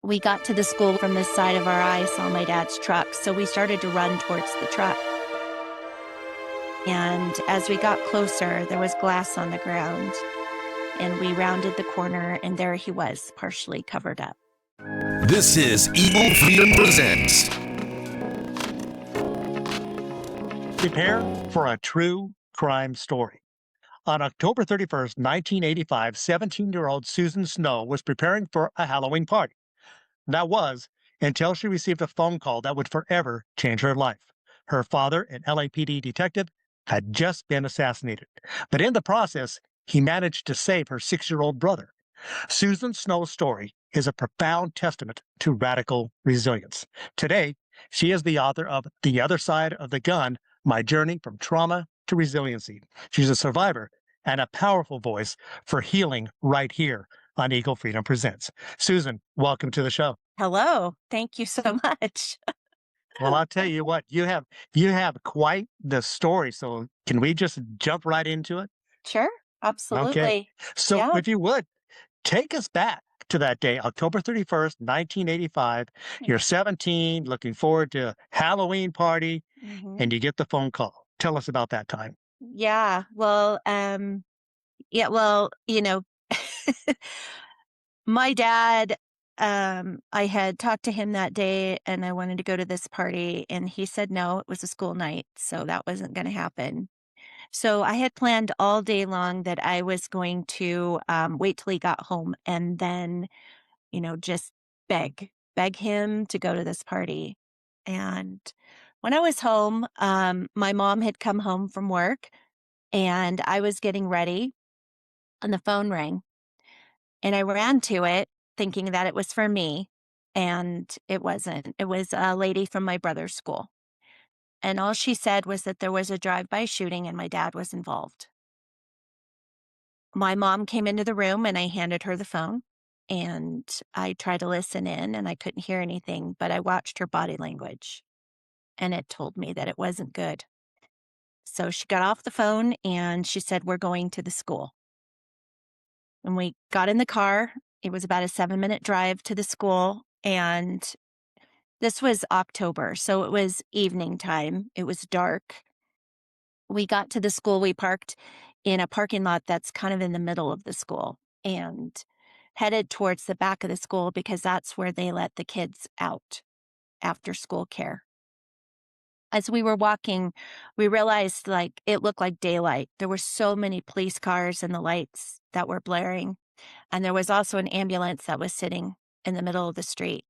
We got to the school from the side of our eye, saw my dad's truck, so we started to run towards the truck. And as we got closer, there was glass on the ground, and we rounded the corner, and there he was, partially covered up. This is Evil Freedom Presents. Prepare for a true crime story. On October 31st, 1985, 17-year-old Susan Snow was preparing for a Halloween party. That was until she received a phone call that would forever change her life. Her father, an LAPD detective, had just been assassinated. But in the process, he managed to save her 6-year-old brother. Susan Snow's story is a profound testament to radical resilience. Today, she is the author of The Other Side of the Gun, My Journey from Trauma to Resiliency. She's a survivor and a powerful voice for healing right here on Eagle Freedom Presents. Susan, welcome to the show. Hello. Thank you so much. Well, I'll tell you what, you have quite the story. So can we just jump right into it? Sure. Absolutely. Okay. So Yeah. if you would, take us back to that day, October 31st, 1985. You're 17, looking forward to a Halloween party, and you get the phone call. Tell us about that time. Yeah. Well, my dad, I had talked to him that day and I wanted to go to this party and he said no, it was a school night, so that wasn't going to happen. So I had planned all day long that I was going to wait till he got home and then, just beg him to go to this party. And when I was home, my mom had come home from work and I was getting ready and the phone rang. And I ran to it thinking that it was for me, and it wasn't. It was a lady from my brother's school. And all she said was that there was a drive-by shooting and my dad was involved. My mom came into the room and I handed her the phone and I tried to listen in and I couldn't hear anything, but I watched her body language and it told me that it wasn't good. So she got off the phone and she said, "We're going to the school." And we got in the car. It was about a 7-minute drive to the school. And this was October, so it was evening time. It was dark. We got to the school. We parked in a parking lot that's kind of in the middle of the school and headed towards the back of the school because that's where they let the kids out after school care. As we were walking, we realized it looked like daylight. There were so many police cars and the lights that were blaring. And there was also an ambulance that was sitting in the middle of the street.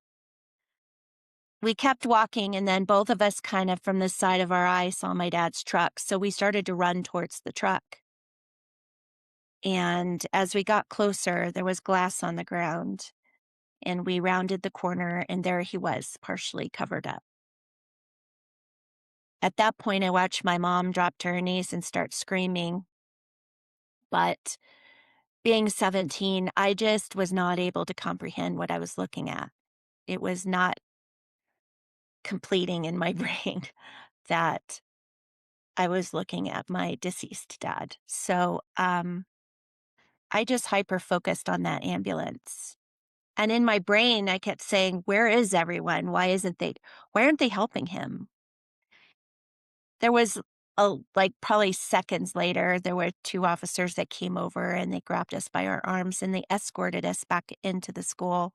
We kept walking, and then both of us kind of from the side of our eye saw my dad's truck. So we started to run towards the truck. And as we got closer, there was glass on the ground. And we rounded the corner, and there he was, partially covered up. At that point, I watched my mom drop to her knees and start screaming. But being 17, I just was not able to comprehend what I was looking at. It was not completing in my brain that I was looking at my deceased dad. So I just hyper focused on that ambulance. And in my brain, I kept saying, "Where is everyone? Why aren't they helping him?" There was probably seconds later, there were 2 officers that came over and they grabbed us by our arms and they escorted us back into the school,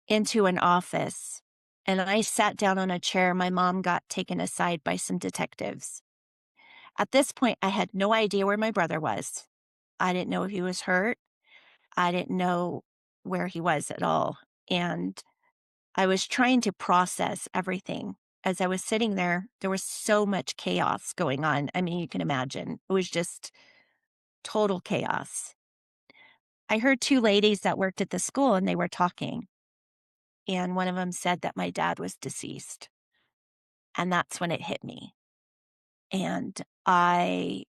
into an office. And I sat down on a chair. My mom got taken aside by some detectives. At this point, I had no idea where my brother was. I didn't know if he was hurt. I didn't know where he was at all. And I was trying to process everything. As I was sitting there, there was so much chaos going on. I mean, you can imagine. It was just total chaos. I heard 2 ladies that worked at the school and they were talking. And one of them said that my dad was deceased. And that's when it hit me. And I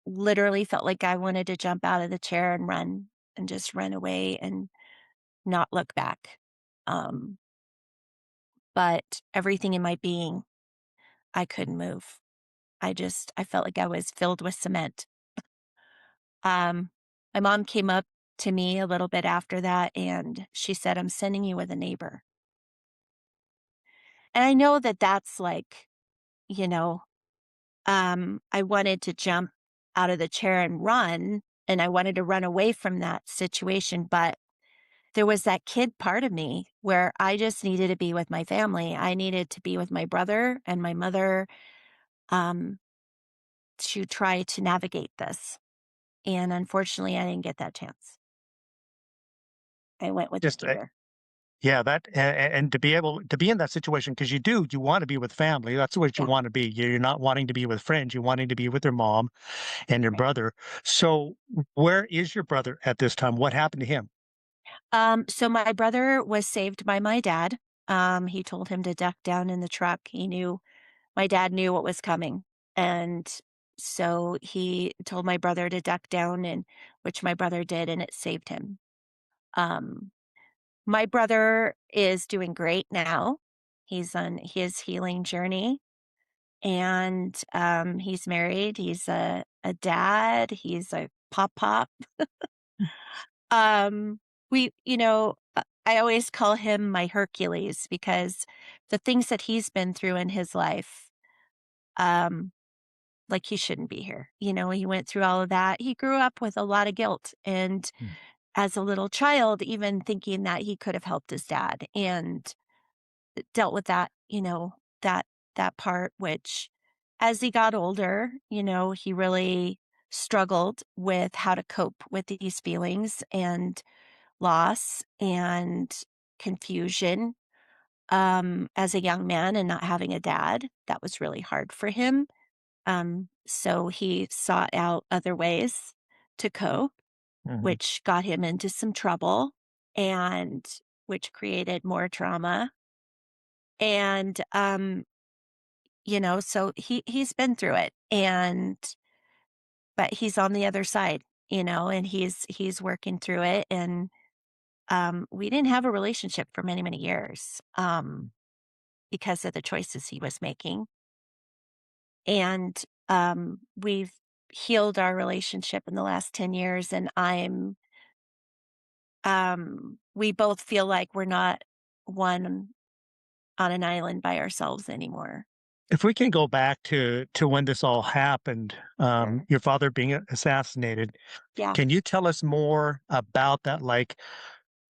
literally felt like I wanted to jump out of the chair and run and just run away and not look back. Um, but everything in my being, I couldn't move. I felt like I was filled with cement. Um, my mom came up to me a little bit after that, and she said, "I'm sending you with a neighbor." And I know that that's like, you know, I wanted to jump out of the chair and run, and I wanted to run away from that situation, but there was that kid part of me where I just needed to be with my family. I needed to be with my brother and my mother, um, to try to navigate this. And unfortunately, I didn't get that chance. I went with the Just neighbor. yeah, that and to be able to be in that situation because you want to be with family. That's what you Yeah, want to be. You're not wanting to be with friends. You're wanting to be with your mom and your right. brother. So, where is your brother at this time? What happened to him? So my brother was saved by my dad. He told him to duck down in the truck. He knew my dad knew what was coming. And so he told my brother to duck down and which my brother did and it saved him. Um, my brother is doing great now. He's on his healing journey and he's married. He's a dad. He's a pop. Um, I always call him my Hercules because the things that he's been through in his life, um, like he shouldn't be here. He went through all of that. He grew up with a lot of guilt and Mm, as a little child, even thinking that he could have helped his dad and dealt with that, that that part, which as he got older, he really struggled with how to cope with these feelings and loss and confusion as a young man and not having a dad. That was really hard for him. So he sought out other ways to cope, mhm, which got him into some trouble and which created more trauma. And so he's been through it and but he's on the other side, and he's working through it and we didn't have a relationship for many, many years, because of the choices he was making. And we've healed our relationship in the last 10 years. And we both feel like we're not one on an island by ourselves anymore. If we can go back to when this all happened, Sure. your father being assassinated, Yeah. can you tell us more about that? Like,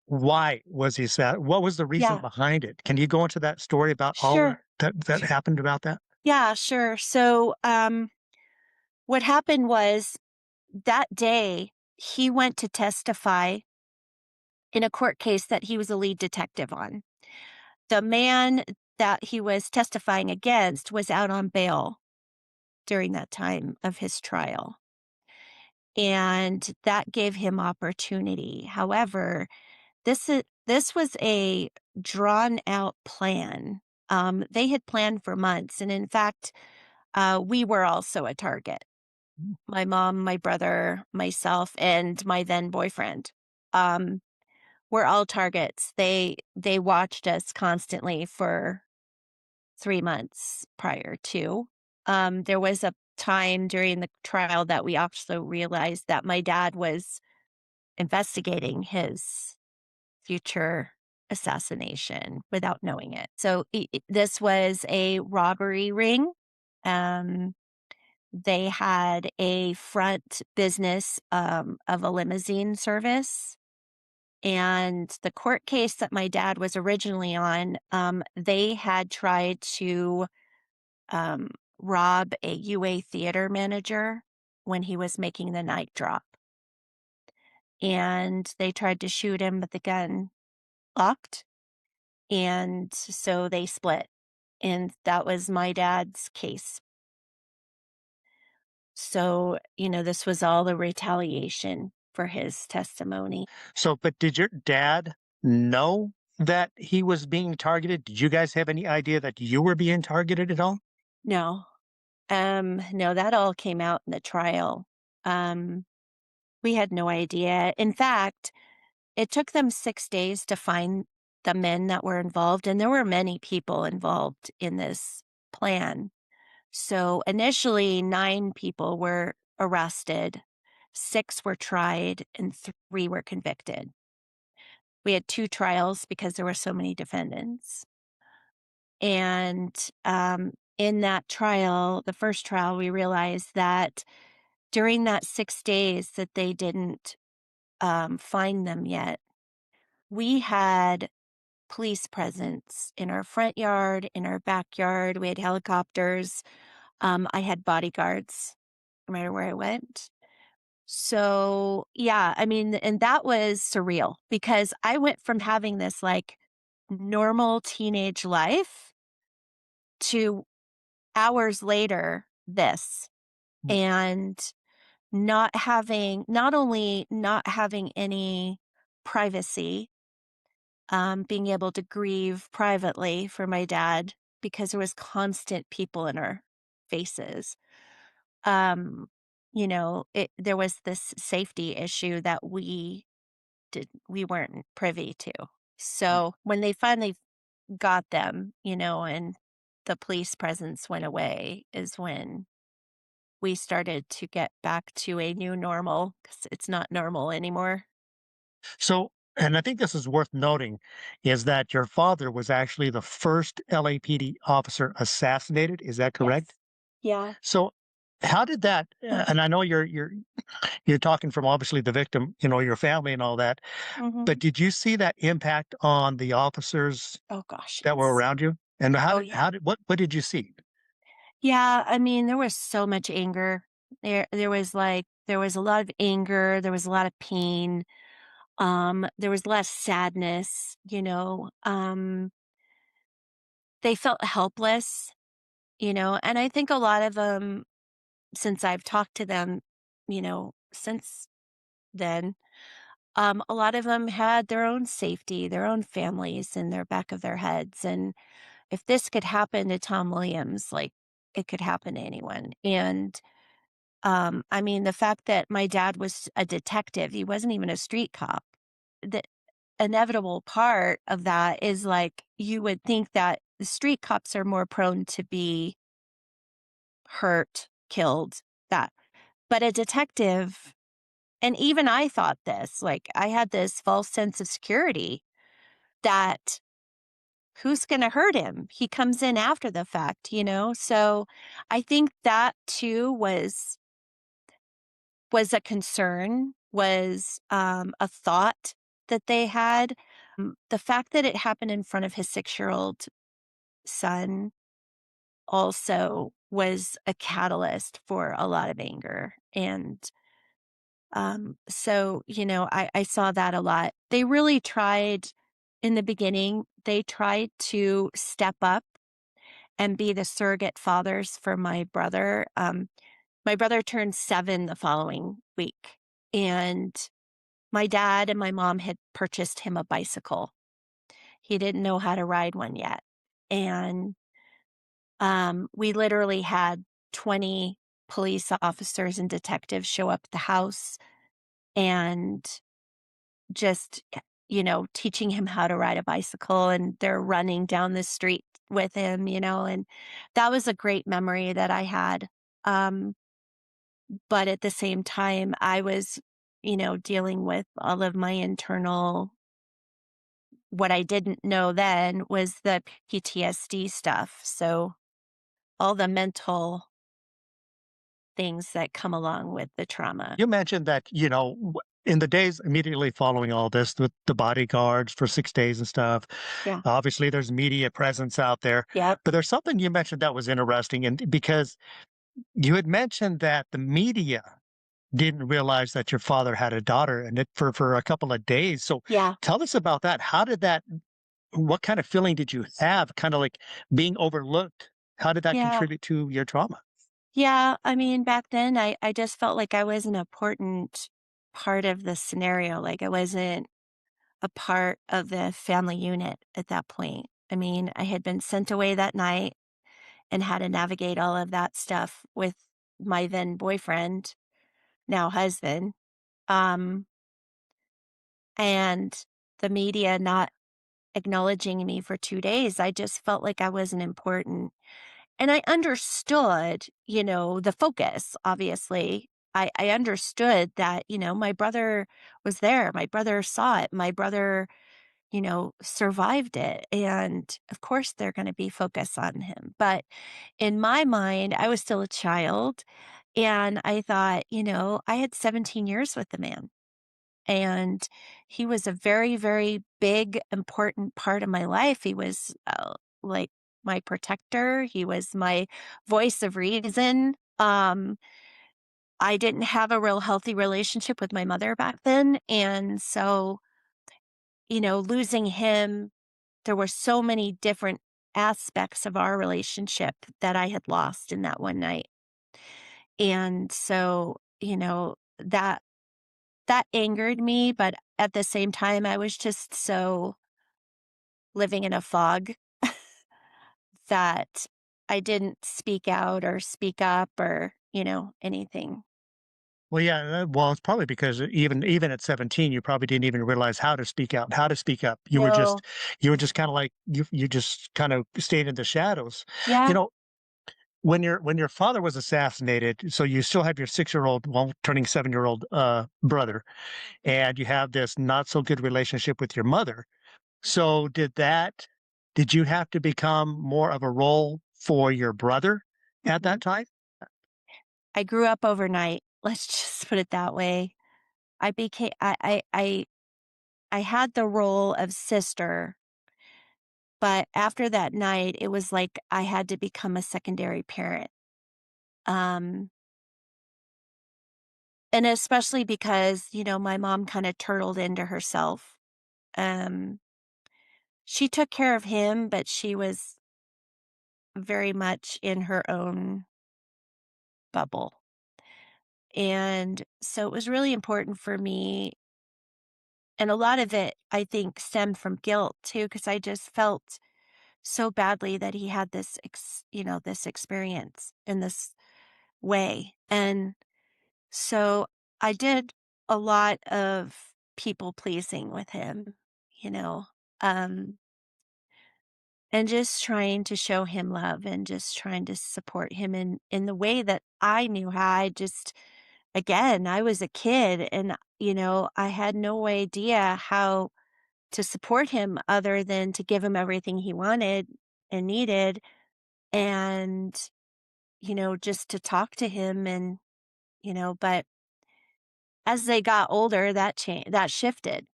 why was he what was the reason Yeah. behind it? Can you go into that story about all Sure. that happened about that? Yeah, sure. So what happened was that day he went to testify in a court case that he was a lead detective on. The man that he was testifying against was out on bail during that time of his trial, and that gave him opportunity. However, this was a drawn out plan. They had planned for months, and in fact, we were also a target. My mom, my brother, myself, and my then boyfriend. Um, were all targets. They watched us constantly for 3 months prior to. There was a time during the trial that we also realized that my dad was investigating his future assassination without knowing it. So this was a robbery ring. Um, they had a front business of a limousine service. And the court case that my dad was originally on, they had tried to um, rob a UA theater manager when he was making the night drop. And they tried to shoot him, but the gun locked. And so they split. And that was my dad's case. So, this was all the retaliation for his testimony. So, but did your dad know that he was being targeted? Did you guys have any idea that you were being targeted at all? No, no, that all came out in the trial. Um, we had no idea. In fact, it took them 6 days to find the men that were involved, and there were many people involved in this plan. So initially, 9 people were arrested. 6 were tried and 3 were convicted. We had 2 trials because there were so many defendants. And, in that trial, the first trial, we realized that during that 6 days that they didn't, find them yet, we had police presence in our front yard, in our backyard, we had helicopters, I had bodyguards no matter where I went. So, yeah, I mean, and that was surreal because I went from having this, like, normal teenage life to hours later, this, and not only not having any privacy, being able to grieve privately for my dad because there was constant people in our faces. Um, there was this safety issue that we weren't privy to. So when they finally got them, and the police presence went away is when we started to get back to a new normal because it's not normal anymore. So, and I think this is worth noting, is that your father was actually the first LAPD officer assassinated. Is that correct? Yes. Yeah. So, how did that? And I know you're talking from obviously the victim, your family and all that. But Mhm. did you see that impact on the officers Oh gosh, that were yes. around you? And Oh, yeah. what did you see? Yeah, I mean, there was so much anger. There was a lot of anger, there was a lot of pain, there was less sadness, they felt helpless, and I think a lot of them, since I've talked to them, since then, a lot of them had their own safety, their own families in their back of their heads, and if this could happen to Tom Williams, like, it could happen to anyone, and, I mean, the fact that my dad was a detective, he wasn't even a street cop, the inevitable part of that is, like, you would think that the street cops are more prone to be hurt, killed, that but a detective, and even I thought this, like, I had this false sense of security that who's gonna hurt him? He comes in after the fact, So, I think that too was a concern, was, a thought that they had. The fact that it happened in front of his six-year-old son also was a catalyst for a lot of anger, and so, I saw that a lot. They really tried in the beginning, they tried to step up and be the surrogate fathers for my brother. My brother turned 7 the following week, and my dad and my mom had purchased him a bicycle. He didn't know how to ride one yet. And we literally had 20 police officers and detectives show up at the house and just, teaching him how to ride a bicycle, and they're running down the street with him, and that was a great memory that I had. Um, but at the same time, I was, dealing with all of my internal what I didn't know then was the PTSD stuff. So all the mental things that come along with the trauma. You mentioned that, in the days immediately following all this, with the bodyguards for 6 days and stuff, Yeah. obviously there's media presence out there. Yep. But there's something you mentioned that was interesting. And because you had mentioned that the media didn't realize that your father had a daughter and it for a couple of days. So Yeah. tell us about that. What kind of feeling did you have? Kind of like being overlooked. How did that Yeah. contribute to your trauma? Yeah. I mean, back then I just felt like I was an important part of the scenario. Like I wasn't a part of the family unit at that point. I mean, I had been sent away that night and had to navigate all of that stuff with my then boyfriend, now husband. Um, and the media not acknowledging me for 2 days, I just felt like I wasn't important. And I understood, the focus, obviously. I understood that, my brother was there. My brother saw it. My brother, survived it. And of course, they're going to be focused on him. But in my mind, I was still a child. And I thought, I had 17 years with the man. And he was a very, very big, important part of my life. He was like my protector, he was my voice of reason. I didn't have a real healthy relationship with my mother back then. And so, losing him, there were so many different aspects of our relationship that I had lost in that one night. And so, that angered me, but at the same time, I was just so living in a fog that I didn't speak out or speak up or, anything. Well, yeah, well, it's probably because even at 17, you probably didn't even realize how to speak out, how to speak up. No. You were just kind of like you just kind of stayed in the shadows. You Yeah. know, when your father was assassinated, so you still have your 6-year-old, well, turning 7-year-old brother, and you have this not so good relationship with your mother. So did you have to become more of a role for your brother at Mhm. that time? I grew up overnight. Let's just put it that way. I became I had the role of sister, but after that night, it was like I had to become a secondary parent. Um, and especially because, my mom kind of turtled into herself. Um, she took care of him, but she was very much in her own bubble. And so it was really important for me. And a lot of it, I think, stemmed from guilt too, because I just felt so badly that he had this experience in this way. And so I did a lot of people pleasing with him, you know, um, and just trying to show him love and just trying to support him in the way that I knew how. Again, I was a kid and, I had no idea how to support him other than to give him everything he wanted and needed and, just to talk to him and, but as they got older, that shifted,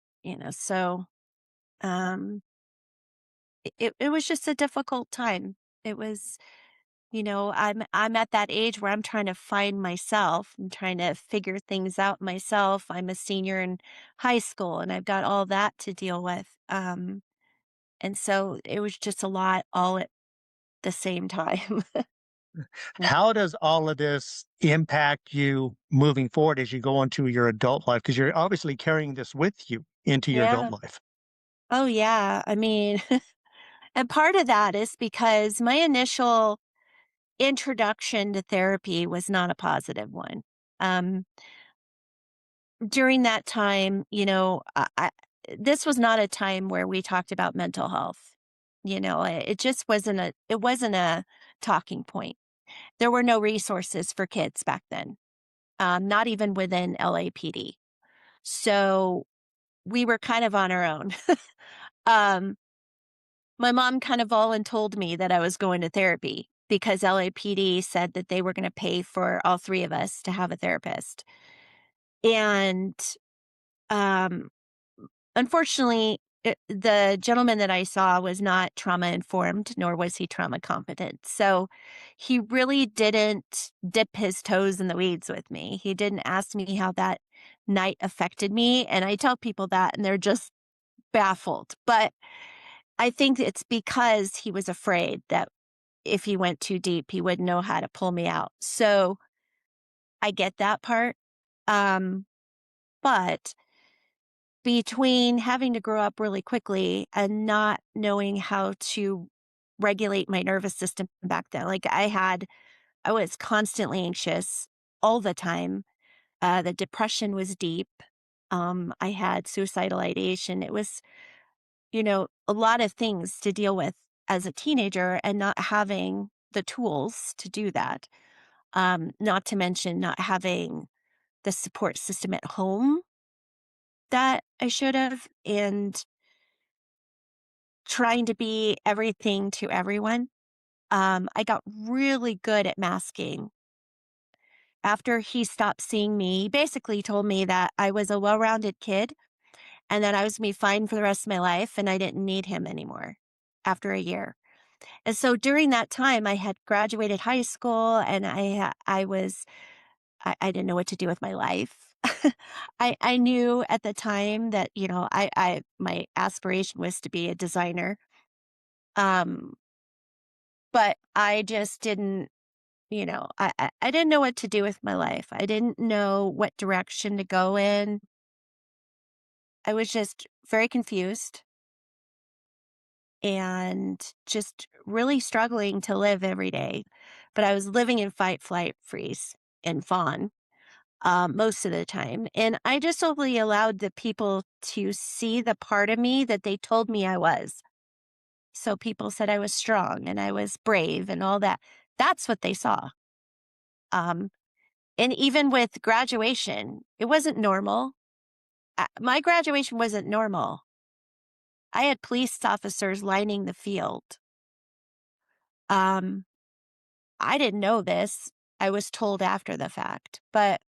so, um, it was just a difficult time. It was, I'm at that age where I'm trying to find myself. I'm trying to figure things out myself. I'm a senior in high school and I've got all that to deal with. And so it was just a lot all at the same time. How does all of this impact you moving forward as you go into your adult life? Because you're obviously carrying this with you into your adult Yeah. life. Oh, yeah. I mean, and part of that is because my initial introduction to therapy was not a positive one. Um, During that time, this was not a time where we talked about mental health. It just wasn't a talking point. There were no resources for kids back then, not even within LAPD. So we were kind of on our own. um, my mom kind of told me that I was going to therapy because LAPD said that they were going to pay for all three of us to have a therapist. And um, unfortunately, the gentleman that I saw was not trauma informed, nor was he trauma competent. So he really didn't dip his toes in the weeds with me. He didn't ask me how that night affected me. And I tell people that, and they're just baffled. But I think it's because he was afraid that if he went too deep, he wouldn't know how to pull me out. So I get that part. Um, but between having to grow up really quickly and not knowing how to regulate my nervous system back then, like I was constantly anxious all the time. The depression was deep. I had suicidal ideation. It was, a lot of things to deal with as a teenager and not having the tools to do that. Not to mention not having the support system at home that I should have, and trying to be everything to everyone. I got really good at masking. After he stopped seeing me, he basically told me that I was a well rounded kid and that I was going to be fine for the rest of my life and I didn't need him anymore after a year. And so during that time, I had graduated high school and I didn't know what to do with my life. I knew at the time that, my aspiration was to be a designer. Um, but I just didn't, I didn't know what to do with my life. I didn't know what direction to go in. I was just very confused and just really struggling to live every day. But I was living in fight, flight, freeze, and fawn most of the time. And I just only allowed the people to see the part of me that they told me I was. So people said I was strong and I was brave and all that. That's what they saw. Um, and even with graduation, it wasn't normal. My graduation wasn't normal. I had police officers lining the field. Um, I didn't know this. I was told after the fact, but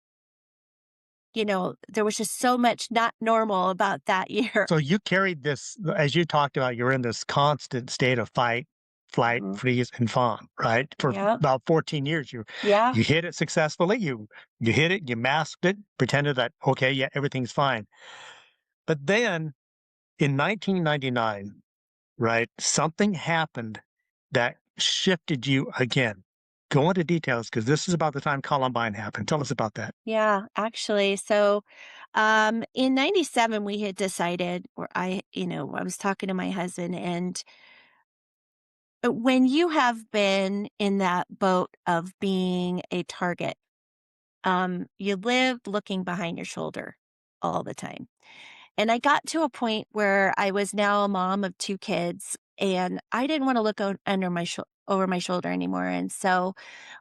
there was just so much not normal about that year. So you carried this, as you talked about, you're in this constant state of fight, flight, Mhm. freeze, and fawn, right? For Yeah. about 14 years, Yeah. you hit it successfully. You hit it, you masked it, pretended that okay, yeah, everything's fine. But then in 1999, right, something happened that shifted you again. Go into details because this is about the time Columbine happened. Tell us about that. Yeah, actually. So, in 97, we had decided, or I was talking to my husband, and when you have been in that boat of being a target, you live looking behind your shoulder all the time. And I got to a point where I was now a mom of 2 kids, and I didn't wanna look under my over my shoulder anymore, and so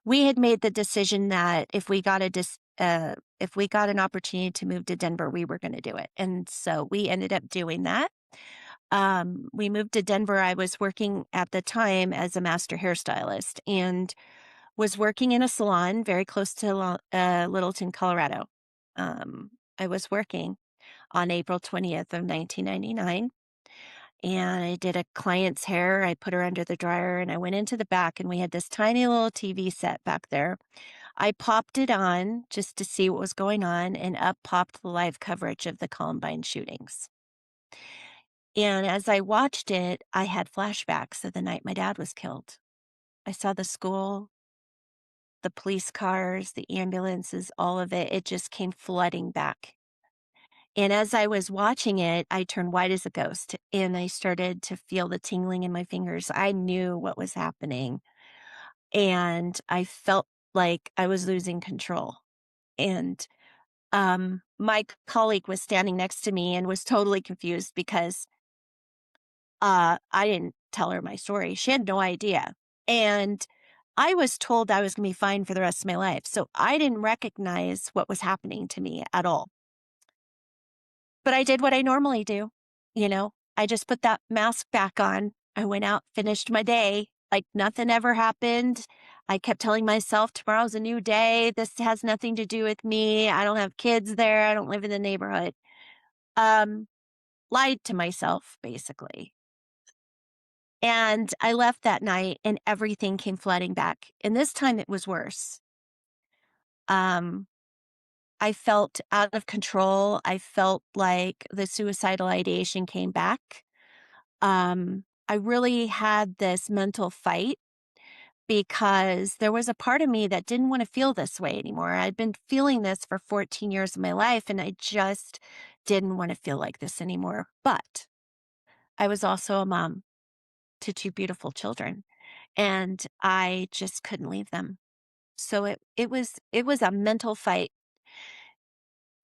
we had made the decision that if we got an opportunity to move to Denver, we were gonna do it, and so we ended up doing that. We moved to Denver. I was working at the time as a master hairstylist and was working in a salon very close to Littleton, Colorado. I was working on April 20th of 1999. And I did a client's hair. I put her under the dryer and I went into the back and we had this tiny little TV set back there. I popped it on just to see what was going on and up popped the live coverage of the Columbine shootings. And as I watched it, I had flashbacks of the night my dad was killed. I saw the school, the police cars, the ambulances, all of it. It just came flooding back. And as I was watching it, I turned white as a ghost and I started to feel the tingling in my fingers. I knew what was happening and I felt like I was losing control. And my colleague was standing next to me and was totally confused because I didn't tell her my story. She had no idea. And I was told I was going to be fine for the rest of my life. So I didn't recognize what was happening to me at all. But I did what I normally do, I just put that mask back on. I went out, finished my day like nothing ever happened. I kept telling myself, "Tomorrow's a new day. This has nothing to do with me. I don't have kids there. I don't live in the neighborhood." Um, Lied to myself, basically. And I left that night and everything came flooding back. And this time it was worse. Um, I felt out of control. I felt like the suicidal ideation came back. I really had this mental fight because there was a part of me that didn't want to feel this way anymore. I'd been feeling this for 14 years of my life, and I just didn't want to feel like this anymore. But I was also a mom to 2 beautiful children, and I just couldn't leave them. So it was a mental fight.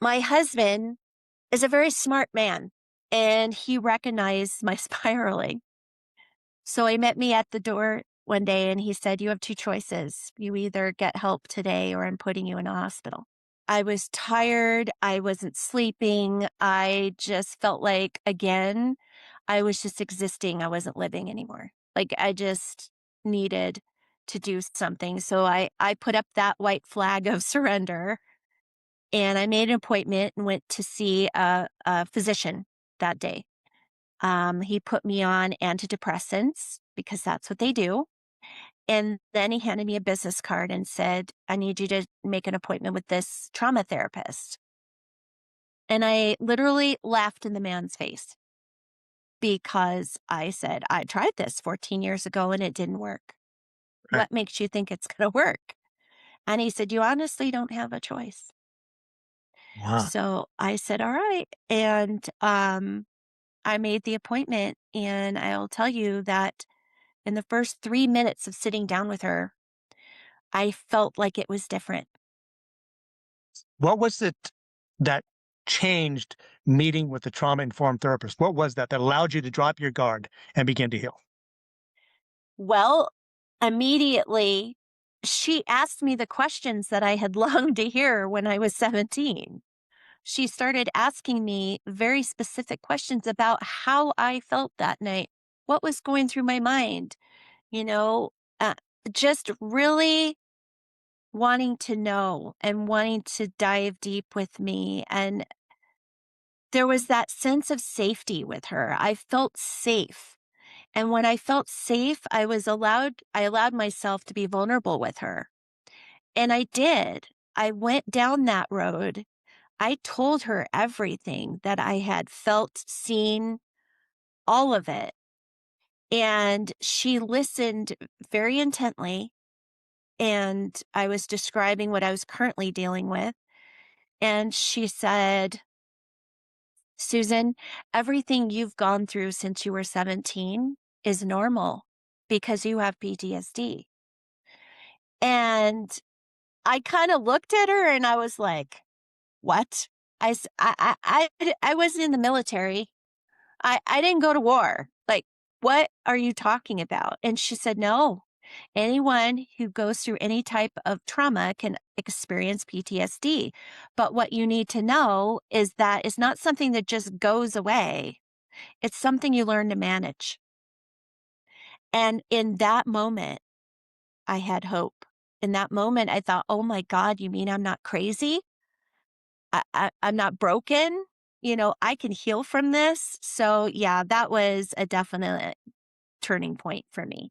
My husband is a very smart man, and he recognized my spiraling. So he met me at the door one day and he said, "You have 2 choices. You either get help today or I'm putting you in a hospital." I was tired. I wasn't sleeping. I just felt like, again, I was just existing. I wasn't living anymore. Like I just needed to do something. So I put up that white flag of surrender and I made an appointment and went to see a physician that day. He put me on antidepressants because that's what they do. And then he handed me a business card and said, I need you to make an appointment with this trauma therapist. And I literally laughed in the man's face because I said, I tried this 14 years ago and it didn't work. Right. What makes you think it's going to work? And he said, you honestly don't have a choice. Wow. So I said, all right. And I made the appointment. And I'll tell you that in the first 3 minutes of sitting down with her, I felt like it was different. What was it that changed meeting with the trauma-informed therapist? What was that that allowed you to drop your guard and begin to heal? Well, immediately, she asked me the questions that I had longed to hear when I was 17. She started asking me very specific questions about how I felt that night, what was going through my mind, you know, uh, just really wanting to know and wanting to dive deep with me. And there was that sense of safety with her. I felt safe. And when I felt safe, I allowed myself to be vulnerable with her. And I did. I went down that road. I told her everything that I had felt, seen, all of it. And she listened very intently. And I was describing what I was currently dealing with. And she said, Susan, everything you've gone through since you were 17 is normal because you have PTSD. And I kind of looked at her and I was like, what? I wasn't in the military. I didn't go to war. Like, what are you talking about? And she said, no, anyone who goes through any type of trauma can experience PTSD. But what you need to know is that it's not something that just goes away. It's something you learn to manage. And in that moment, I had hope. In that moment, I thought, oh my God, you mean I'm not crazy? I'm not broken. I can heal from this. So, yeah, that was a definite turning point for me.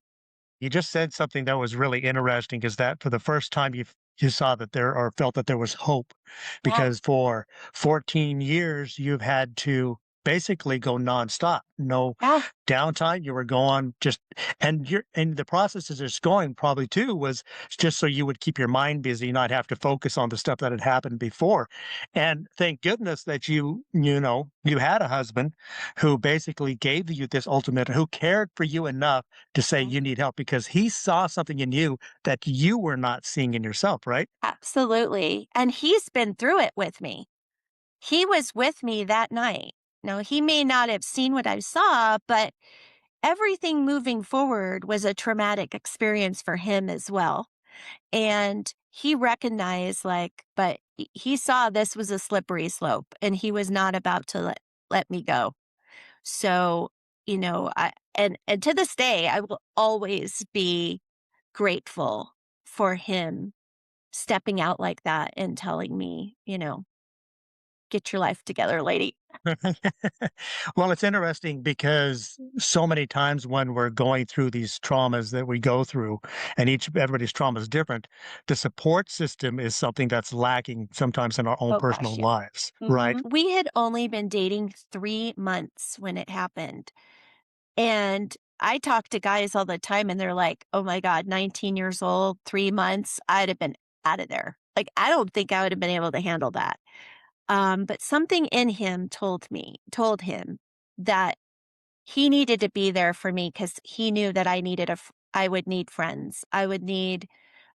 You just said something that was really interesting is that for the first time you saw that there or felt that there was hope Yeah. because for 14 years you've had to basically go nonstop. No Yeah. downtime. You were going just and the process as it's going probably too was just so you would keep your mind busy, not have to focus on the stuff that had happened before. And thank goodness that you had a husband who basically gave you this ultimate, who cared for you enough to say Mhm. you need help because he saw something in you that you were not seeing in yourself, right? Absolutely. And he's been through it with me. He was with me that night. Now, he may not have seen what I saw, but everything moving forward was a traumatic experience for him as well. And he recognized, like, but he saw this was a slippery slope and he was not about to let me go. So, and to this day, I will always be grateful for him stepping out like that and telling me, get your life together, lady. Well, it's interesting because so many times when we're going through these traumas that we go through, and everybody's trauma is different, the support system is something that's lacking sometimes in our own Oh personal gosh, yeah. lives, right? We had only been dating 3 months when it happened. And I talk to guys all the time and they're like, oh my God, 19 years old, 3 months, I'd have been out of there. Like, I don't think I would have been able to handle that. But something in him told him that he needed to be there for me because he knew that I would need friends. I would need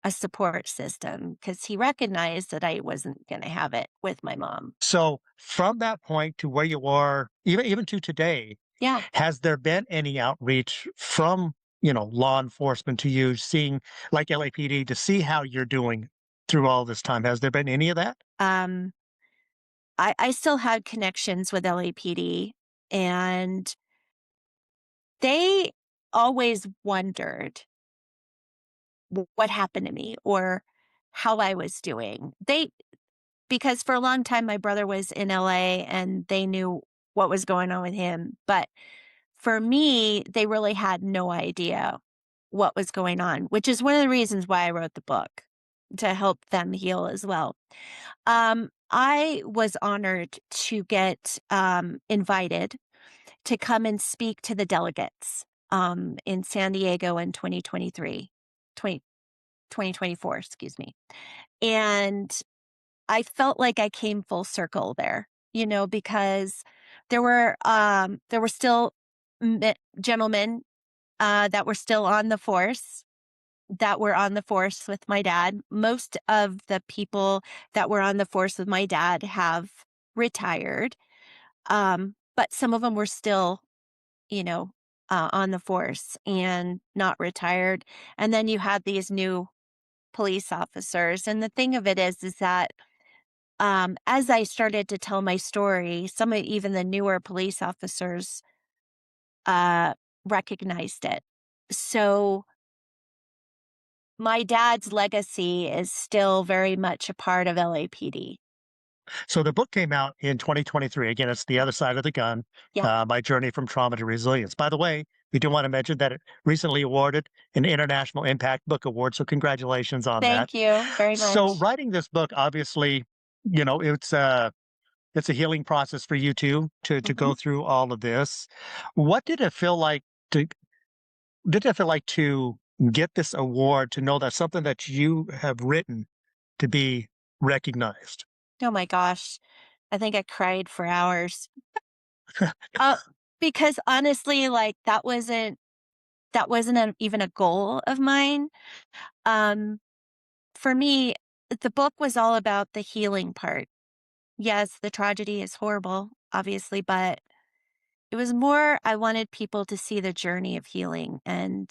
a support system because he recognized that I wasn't going to have it with my mom. So from that point to where you are, even to today, Yeah. has there been any outreach from law enforcement to you, seeing like LAPD to see how you're doing through all this time? Has there been any of that? Um, I still had connections with LAPD, and they always wondered what happened to me or how I was doing. Because for a long time, my brother was in LA and they knew what was going on with him. But for me, they really had no idea what was going on, which is one of the reasons why I wrote the book to help them heal as well. I was honored to get invited to come and speak to the delegates in San Diego in 2024, excuse me. And I felt like I came full circle there, because there were still gentlemen that were still on the force, that were on the force with my dad. Most of the people that were on the force with my dad have retired, but some of them were still, you know, on the force and not retired. And then you had these new police officers. And the thing of it is that as I started to tell my story, some of even the newer police officers uh, recognized it. So my dad's legacy is still very much a part of LAPD. So the book came out in 2023. Again, it's The Other Side of the Gun, Yeah. My Journey from Trauma to Resilience. By the way, we do want to mention that it recently awarded an International Impact Book Award. So congratulations on that. Thank you very So much. writing this book, obviously, it's a healing process for you too to Mhm. go through all of this. What did it feel like to did it feel like to get this award, to know that something that you have written to be recognized? Oh my gosh. I think I cried for hours. Uh, because honestly, like that wasn't even a goal of mine. Um, for me, the book was all about the healing part. Yes, the tragedy is horrible, obviously, but it was more I wanted people to see the journey of healing and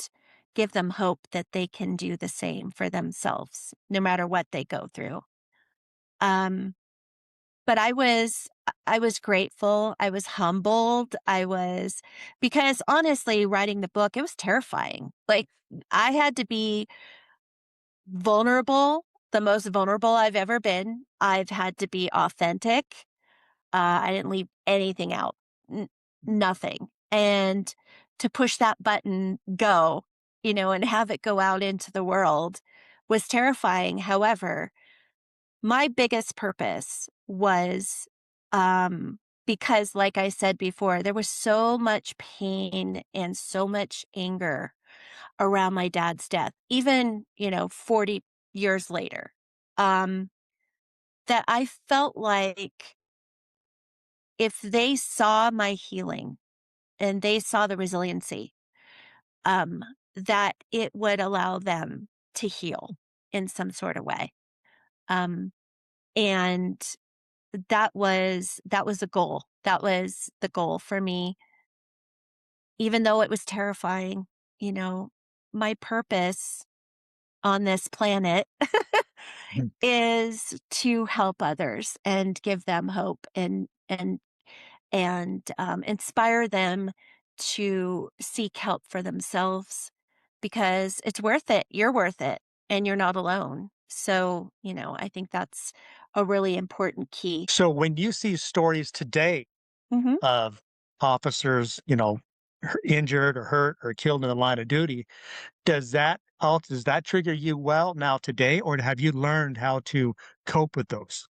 give them hope that they can do the same for themselves, no matter what they go through. Um, but I was grateful, I was humbled, because honestly, writing the book, it was terrifying. Like, I had to be vulnerable, the most vulnerable I've ever been. I've had to be authentic. I didn't leave anything out, n nothing. And to push that button, go, and have it go out into the world was terrifying. However, my biggest purpose was, because like I said before, there was so much pain and so much anger around my dad's death, even, 40 years later, um, that I felt like if they saw my healing and they saw the resiliency, um, that it would allow them to heal in some sort of way. Um, and that was the goal. That was the goal for me, even though it was terrifying. You know, my purpose on this planet Mhm. is to help others and give them hope and inspire them to seek help for themselves because it's worth it. You're worth it and you're not alone. So, I think that's a really important key. So when you see stories today Hmm. of officers, injured or hurt or killed in the line of duty, does that trigger you well now today, or have you learned how to cope with those?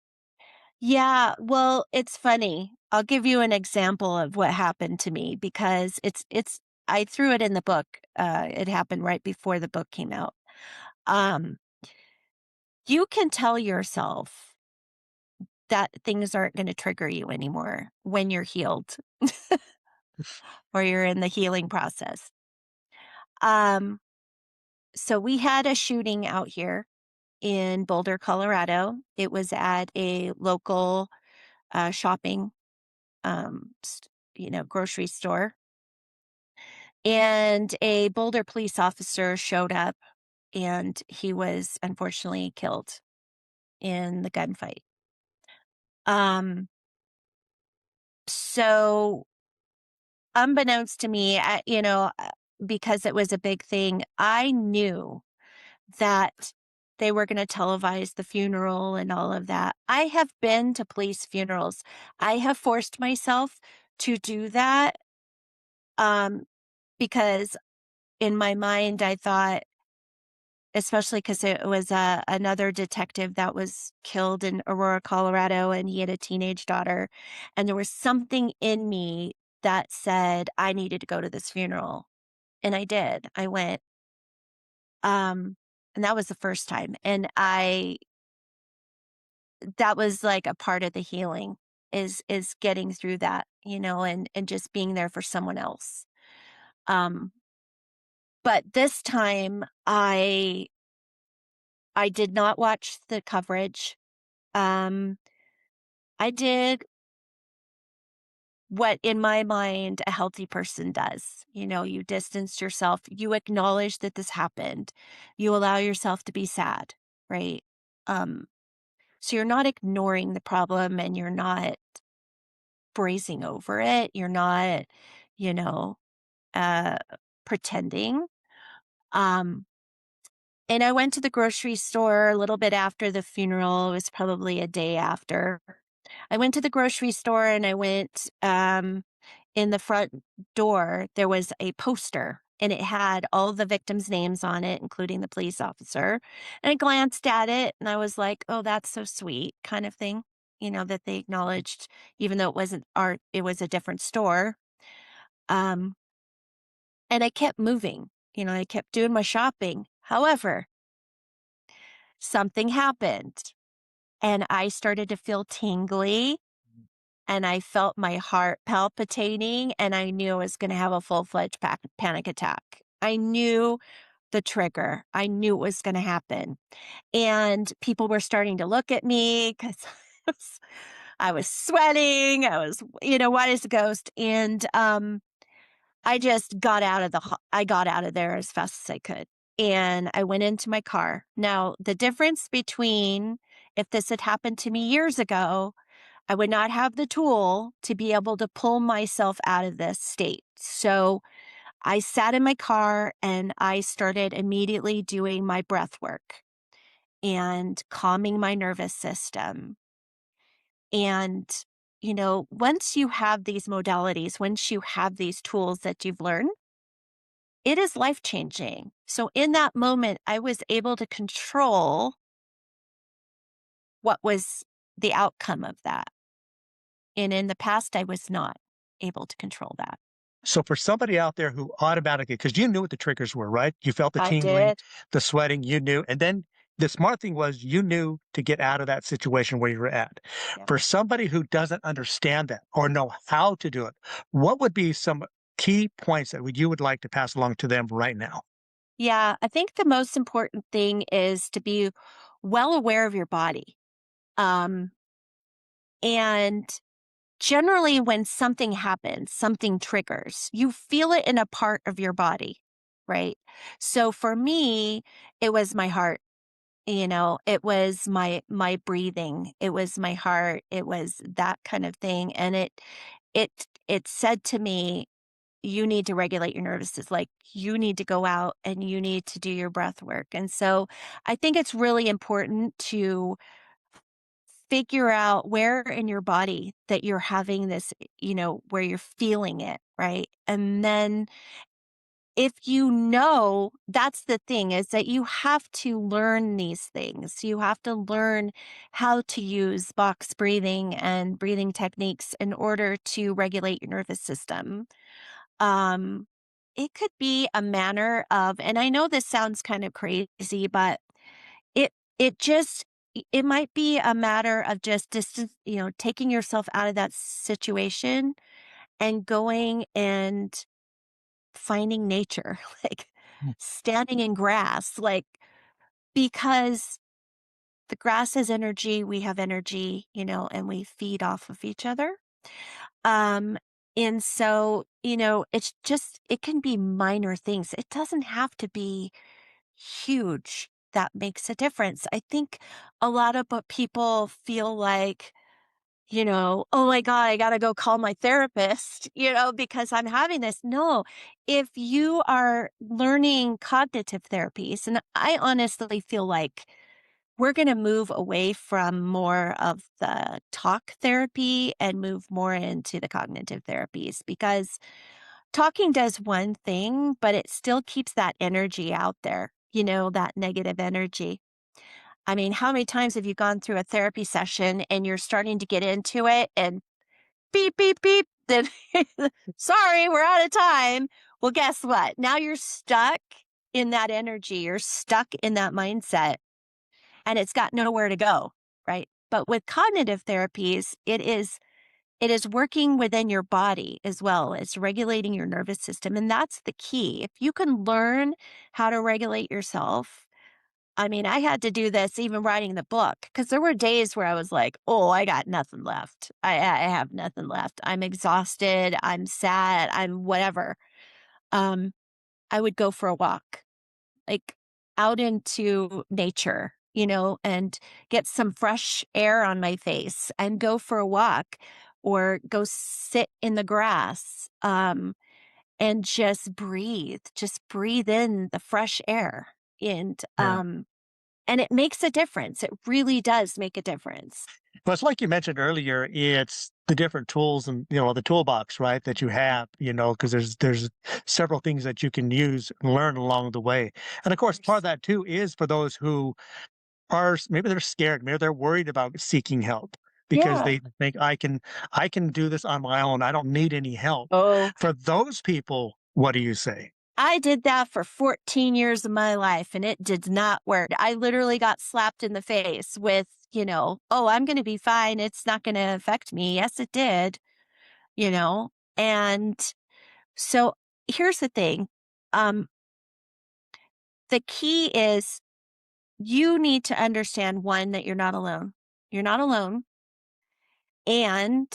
Yeah, well, it's funny. I'll give you an example of what happened to me because it's I threw it in the book. It happened right before the book came out. Um, you can tell yourself that things aren't going to trigger you anymore when you're healed or you're in the healing process. Um, so we had a shooting out here in Boulder, Colorado. It was at a local shopping, grocery store, and a Boulder police officer showed up, and he was unfortunately killed. in the gunfight. Um, so unbeknownst to me, because it was a big thing, I knew that they were going to televise the funeral and all of that. I have been to police funerals. I have forced myself to do that um, because in my mind, I thought, especially because it was another detective that was killed in Aurora, Colorado, and he had a teenage daughter. And there was something in me that said I needed to go to this funeral. And I did. I went. And that was the first time. And that was like a part of the healing is getting through that, and just being there for someone else. Um, but this time I did not watch the coverage. Um, I did what in my mind a healthy person does. You distance yourself, you acknowledge that this happened, you allow yourself to be sad, right? Um, so you're not ignoring the problem and you're not brazing over it. You're not, you know, uh, pretending. Um, and I went to the grocery store a little bit after the funeral. It was probably a day after. I went to the grocery store and I went in the front door. There was a poster and it had all the victims' names on it, including the police officer. And I glanced at it and I was like, oh, that's so sweet, kind of thing, that they acknowledged, even though it wasn't art, it was a different store. Um, and I kept moving, I kept doing my shopping. However, something happened and I started to feel tingly and I felt my heart palpitating and I knew I was going to have a full-fledged panic attack. I knew the trigger. I knew it was going to happen. And people were starting to look at me because I was sweating. I was, white as a ghost. And I just I got out of there as fast as I could. And I went into my car. Now, the difference between if this had happened to me years ago, I would not have the tool to be able to pull myself out of this state. So I sat in my car and I started immediately doing my breath work and calming my nervous system. And, once you have these modalities, once you have these tools that you've learned, it is life changing. So in that moment, I was able to control what was the outcome of that. And in the past, I was not able to control that. So for somebody out there who automatically, because you knew what the triggers were, right? You felt the I tingling, did. the sweating, you knew. And then the smart thing was you knew to get out of that situation where you were at. Yeah. For somebody who doesn't understand that or know how to do it, what would be some key points that you would like to pass along to them right now? Yeah. I think the most important thing is to be well aware of your body. Um, and generally, when something happens, something triggers, you feel it in a part of your body, right? So for me, it was my heart. It was my breathing, it was my heart, it was that kind of thing, and it it said to me, "You need to regulate your nervous system, like, you need to go out and you need to do your breath work," and so, I think it's really important to figure out where in your body that you're having this, where you're feeling it, right? And then if that's the thing is that you have to learn these things. You have to learn how to use box breathing and breathing techniques in order to regulate your nervous system. Um, it could be a manner of, and I know this sounds kind of crazy, but it it just it might be a matter of just distance, taking yourself out of that situation and going and finding nature, like Mm. standing in grass, like, because the grass has energy, we have energy, and we feed off of each other. Um, and so, it can be minor things. It doesn't have to be huge that makes a difference. I think a lot of people feel like, oh my God, I got to go call my therapist, because I'm having this. No, if you are learning cognitive therapies, and I honestly feel like we're going to move away from more of the talk therapy and move more into the cognitive therapies because talking does one thing, but it still keeps that energy out there, that negative energy. I mean, how many times have you gone through a therapy session and you're starting to get into it and beep, beep, beep, then sorry, we're out of time. Well, guess what? Now you're stuck in that energy. You're stuck in that mindset and it's got nowhere to go, right? But with cognitive therapies, it is working within your body as well. It's regulating your nervous system. And that's the key. If you can learn how to regulate yourself, I mean, I had to do this even writing the book because there were days where I was like, oh, I got nothing left. I have nothing left. I'm exhausted. I'm sad. I'm whatever. Um, I would go for a walk, like out into nature, and get some fresh air on my face and go for a walk or go sit in the grass and just breathe in the fresh air. And Yeah. and it makes a difference. It really does make a difference. Well, it's like you mentioned earlier, it's the different tools and, the toolbox, right, that you have, because there's several things that you can use and learn along the way. And of course, part of Course. that too is for those who maybe they're scared, maybe they're worried about seeking help because Yeah. they think I can do this on my own. I don't need any help. Oh, For those people, what do you say? I did that for 14 years of my life and it did not work. I literally got slapped in the face with, oh, I'm going to be fine. It's not going to affect me. Yes, it did, you know? And so here's the thing. Um, the key is you need to understand one, that you're not alone. You're not alone. And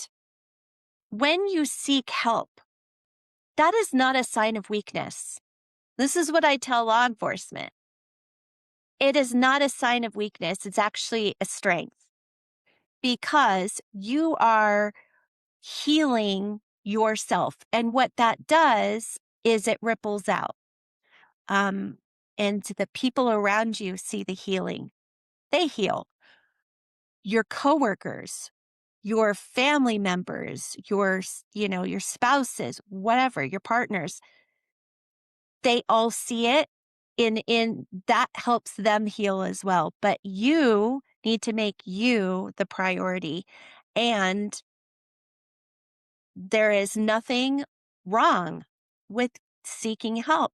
when you seek help, that is not a sign of weakness. This is what I tell law enforcement. It is not a sign of weakness. It's actually a strength because you are healing yourself. And what that does is it ripples out. Um, and the people around you see the healing. They heal. Your coworkers, your family members, your spouses, whatever, your partners, they all see it in that helps them heal as well. But you need to make you the priority. And there is nothing wrong with seeking help.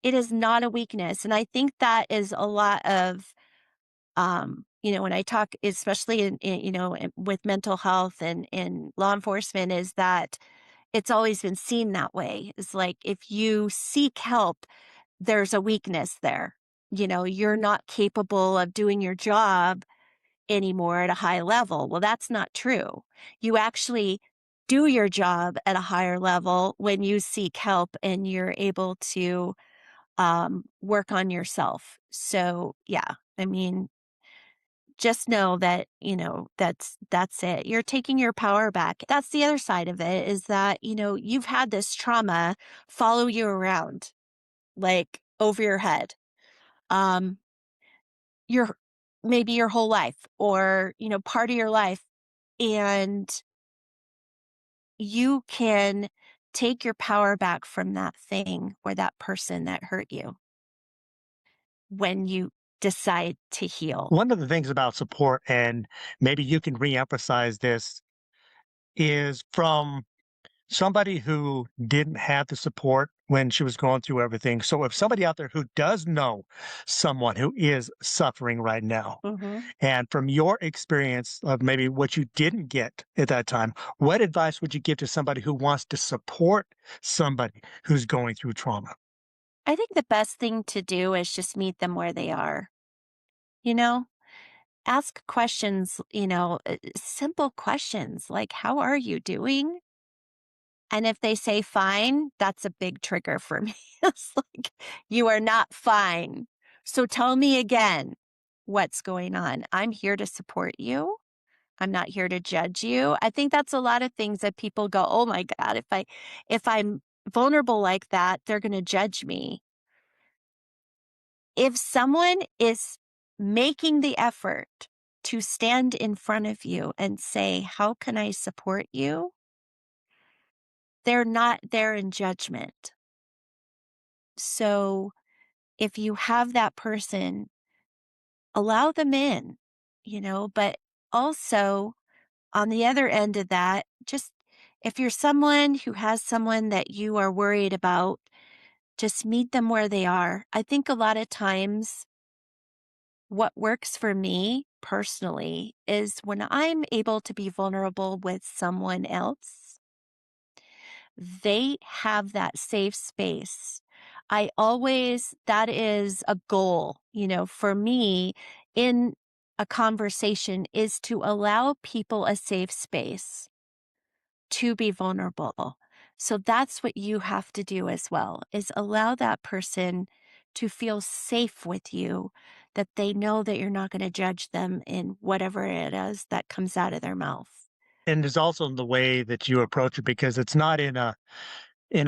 It is not a weakness. And I think that is a lot of when I talk, especially with mental health and in law enforcement, is that it's always been seen that way. It's like if you seek help, there's a weakness there. You're not capable of doing your job anymore at a high level. Well, that's not true. You actually do your job at a higher level when you seek help and you're able to work on yourself. So, yeah, I mean, just know that, that's it. You're taking your power back. That's the other side of it is that, you've had this trauma follow you around like over your head. Um, your maybe your whole life or, part of your life. And you can take your power back from that thing or that person that hurt you when you decide to heal. One of the things about support, and maybe you can reemphasize this, is from somebody who didn't have the support when she was going through everything. So if somebody out there who does know someone who is suffering right now, Hmm. and from your experience of maybe what you didn't get at that time, what advice would you give to somebody who wants to support somebody who's going through trauma? I think the best thing to do is just meet them where they are, you know? Ask questions, simple questions like, how are you doing? And if they say fine, that's a big trigger for me. It's like, you are not fine. So tell me again what's going on. I'm here to support you. I'm not here to judge you. I think that's a lot of things that people go, "Oh my god, if I'm vulnerable like that, they're going to judge me." If someone is making the effort to stand in front of you and say, "How can I support you?" They're not there in judgment. So if you have that person, allow them in, but also on the other end of that, just if you're someone who has someone that you are worried about, just meet them where they are. I think a lot of times what works for me personally is when I'm able to be vulnerable with someone else, they have that safe space. That is a goal, for me in a conversation is to allow people a safe space to be vulnerable. So that's what you have to do as well is allow that person to feel safe with you, that they know that you're not going to judge them in whatever it is that comes out of their mouth. And there's also the way that you approach it because it's not in a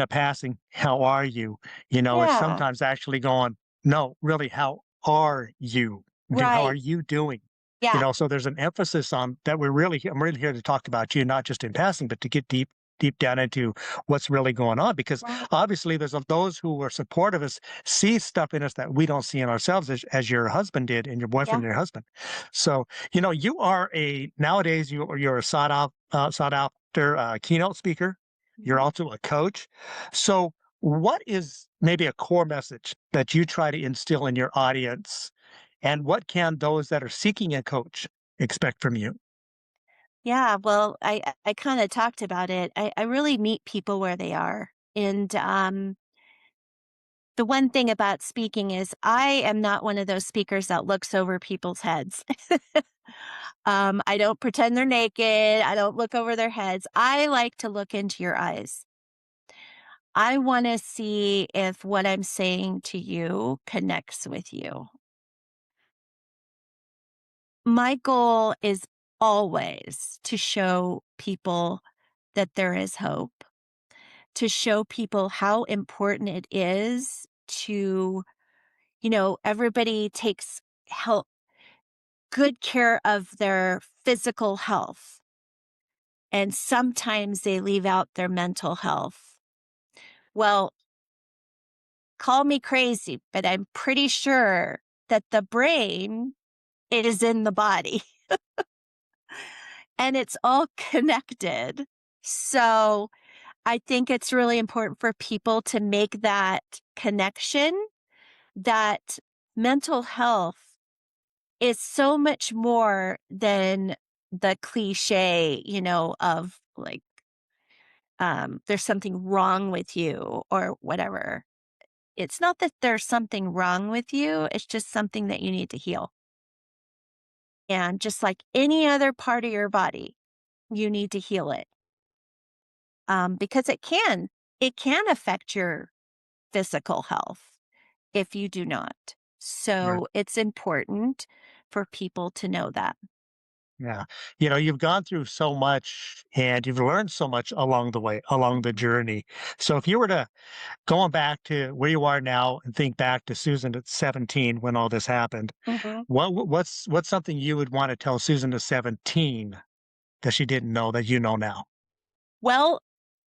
passing, "How are you?" It's Yeah, sometimes actually going, "No, really, how are you? How are right. you doing?" Yeah, So there's an emphasis on that I'm really here to talk about you, not just in passing, but to get deep down into what's really going on because right. obviously those who are supportive of us see stuff in us that we don't see in ourselves as your husband did and your Yeah. boyfriend and your husband. So, you are nowadays you're a sought after keynote speaker. You're Mhm. also a coach. So, what is maybe a core message that you try to instill in your audience? And what can those that are seeking a coach expect from you? Yeah, well, I kind of talked about it. I really meet people where they are. And the one thing about speaking is I am not one of those speakers that looks over people's heads. I don't pretend they're naked. I don't look over their heads. I like to look into your eyes. I want to see if what I'm saying to you connects with you. My goal is always to show people that there is hope, to show people how important it is to, everybody takes help, good care of their physical health. And sometimes they leave out their mental health. Well, call me crazy, but I'm pretty sure that the brain it is in the body and it's all connected. So I think it's really important for people to make that connection that mental health is so much more than the cliche, of like, there's something wrong with you or whatever. It's not that there's something wrong with you, it's just something that you need to heal. And just like any other part of your body, you need to heal it because it can affect your physical health if you do not. Yeah. So it's important for people to know that. Yeah. You've gone through so much and you've learned so much along the way, along the Mhm. journey. So if you were to going back to where you are now and think back to Susan at 17 when all this happened, Mhm. what's something you would want to tell Susan at 17 that she didn't know that you know now? Well,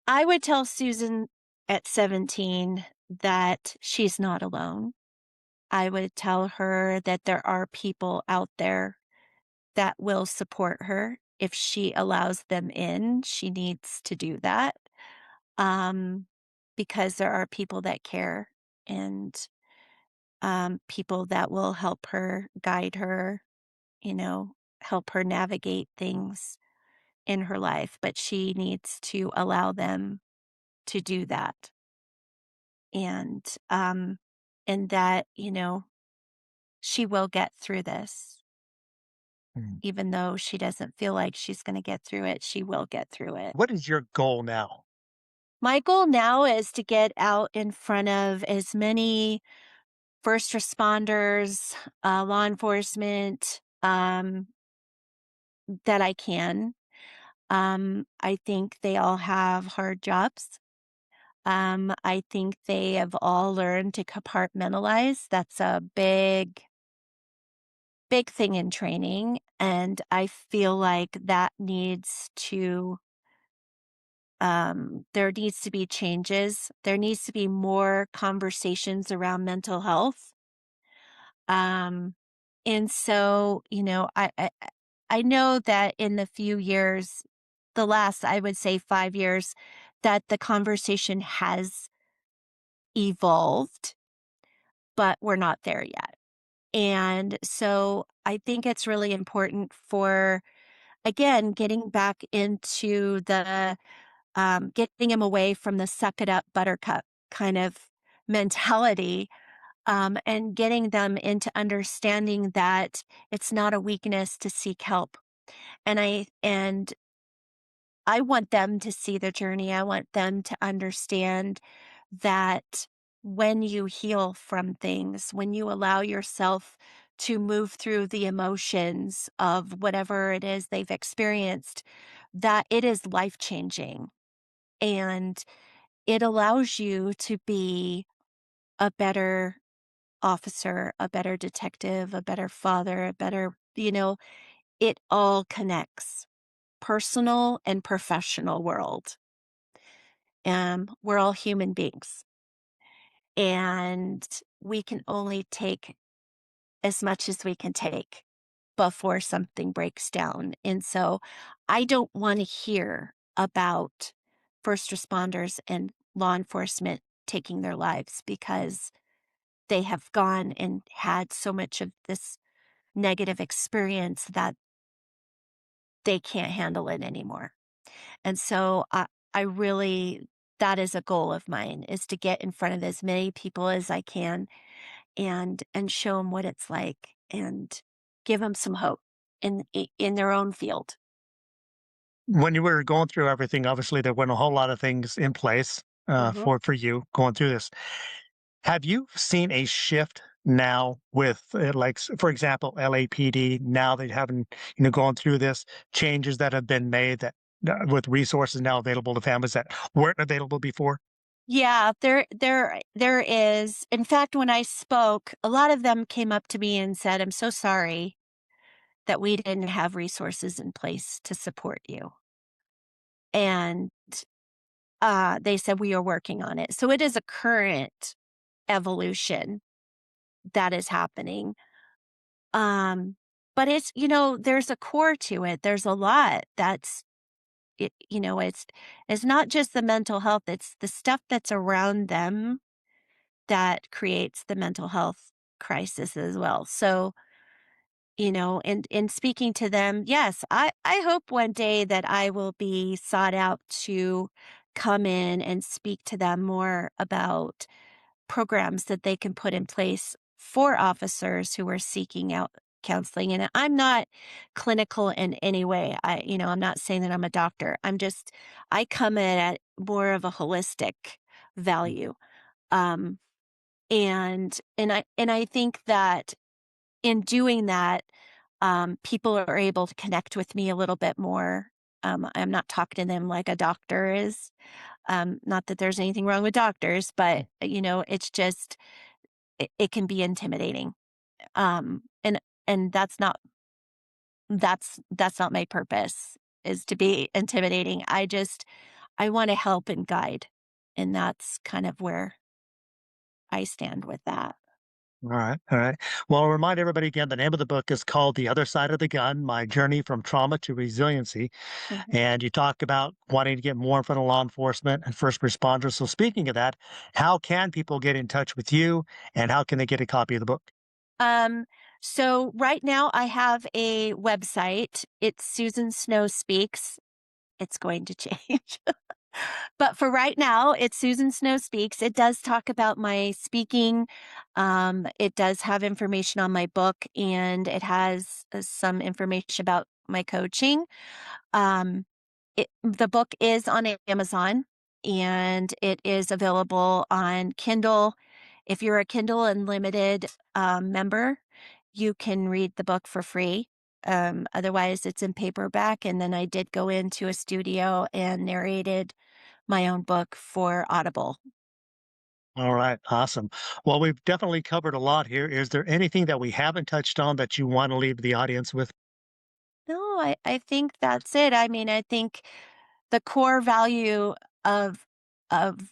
I would tell Susan at 17 that she's not alone. I would tell her that there are people out there that will support her. If she allows them in, she needs to do that um, because there are people that care and people that will help her, guide her, help her navigate things in her life. But she needs to allow them to do that. And and that, she will get through this. Mm. Even though she doesn't feel like she's going to get through it, she will get through it. What is your goal now? My goal now is to get out in front of as many first responders, law enforcement, that I can. I think they all have hard jobs. I think they have all learned to compartmentalize. That's a big thing in training. And I feel like that needs to, there needs to be changes. There needs to be more conversations around mental health. Um, and so, I know that in the few years, the last, I would say 5 years, that the conversation has evolved, but we're not there yet. And so I think it's really important for, again, getting back into the, getting him away from the suck it up buttercup kind of mentality, and getting them into understanding that it's not a weakness to seek help. And I want them to see the journey. I want them to understand that when you heal from things, when you allow yourself to move through the emotions of whatever it is they've experienced, that it is life changing. And it allows you to be a better officer, a better detective, a better father, a better, it all connects, personal and professional world. We're all human beings, and we can only take as much as we can take before something breaks down. And so I don't want to hear about first responders and law enforcement taking their lives because they have gone and had so much of this negative experience that they can't handle it anymore. And so I really, that is a goal of mine, is to get in front of as many people as I can and show them what it's like and give them some hope in their own field. When you were going through everything, obviously there weren't a whole lot of things in place Hmm. for you going through this. Have you seen a shift now with, for example, LAPD? Now they haven't, gone through this, changes that have been made that with resources now available to families that weren't available before. Yeah, there is. In fact, when I spoke, a lot of them came up to me and said, "I'm so sorry that we didn't have resources in place to support you." And they said, "We are working on it." So it is a current evolution that is happening. Um, but it's, there's a core to it. There's a lot that's it's not just the mental health, it's the stuff that's around them that creates the mental health crisis as well. So, and in speaking to them, yes, I hope one day that I will be sought out to come in and speak to them more about programs that they can put in place for officers who are seeking out counseling. And I'm not clinical in any way. I'm not saying that I'm a doctor. I come in at more of a holistic value. Um, and I think that in doing that, people are able to connect with me a little bit more. I'm not talking to them like a doctor is. Not that there's anything wrong with doctors, but it's just it can be intimidating. And that's not my purpose, is to be intimidating. I want to help and guide. And that's kind of where I stand with that. All right. All right. Well, I'll remind everybody again, the name of the book is called The Other Side of the Gun: My Journey from Trauma to Resiliency. Mhm. And you talk about wanting to get more in front of law enforcement and first responders. So, speaking of that, how can people get in touch with you and how can they get a copy of the book? Um, so right now I have a website. It's Susan Snow Speaks. It's going to change. But for right now, it's Susan Snow Speaks. It does talk about my speaking. It does have information on my book, and it has some information about my coaching. Um, the book is on Amazon, and it is available on Kindle. If you're a Kindle Unlimited member, you can read the book for free. Otherwise, it's in paperback. And then I did go into a studio and narrated my own book for Audible. All right, awesome. Well, we've definitely covered a lot here. Is there anything that we haven't touched on that you want to leave the audience with? No, I think that's it. I mean, I think the core value of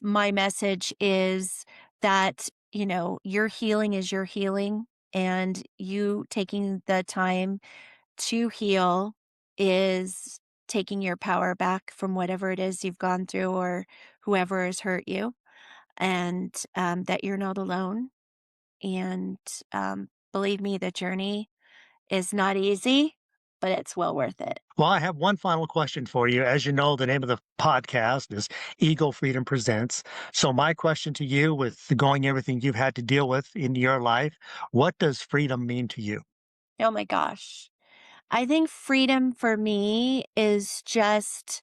my message is that, your healing is your healing, and you taking the time to heal is taking your power back from whatever it is you've gone through or whoever has hurt you, and that you're not alone. And believe me, the journey is not easy, but it's well worth it. Well, I have one final question for you. As you know, the name of the podcast is Eagle Freedom Presents. So, my question to you, with going everything you've had to deal with in your life, what does freedom mean to you? Oh my gosh. I think freedom for me is just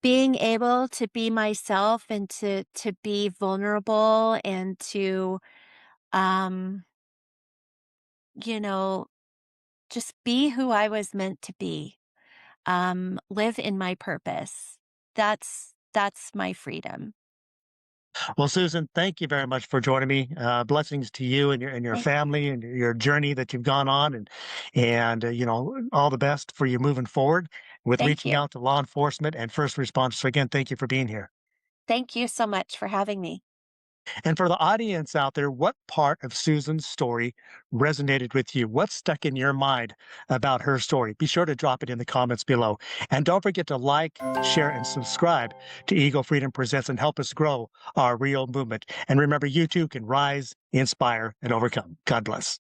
being able to be myself and to be vulnerable and to um you know just be who I was meant to be. Live in my purpose. That's my freedom. Well, Susan, thank you very much for joining me. Blessings to you and your Thank, family and your journey that you've gone on, and all the best for you moving forward with thank reaching you. out to law enforcement and first responders. So again, thank you for being here. Thank you so much for having me. And for the audience out there, what part of Susan's story resonated with you? What stuck in your mind about her story? Be sure to drop it in the comments below. And don't forget to like, share, and subscribe to Eagle Freedom Presents and help us grow our real movement. And remember, you too can rise, inspire, and overcome. God bless.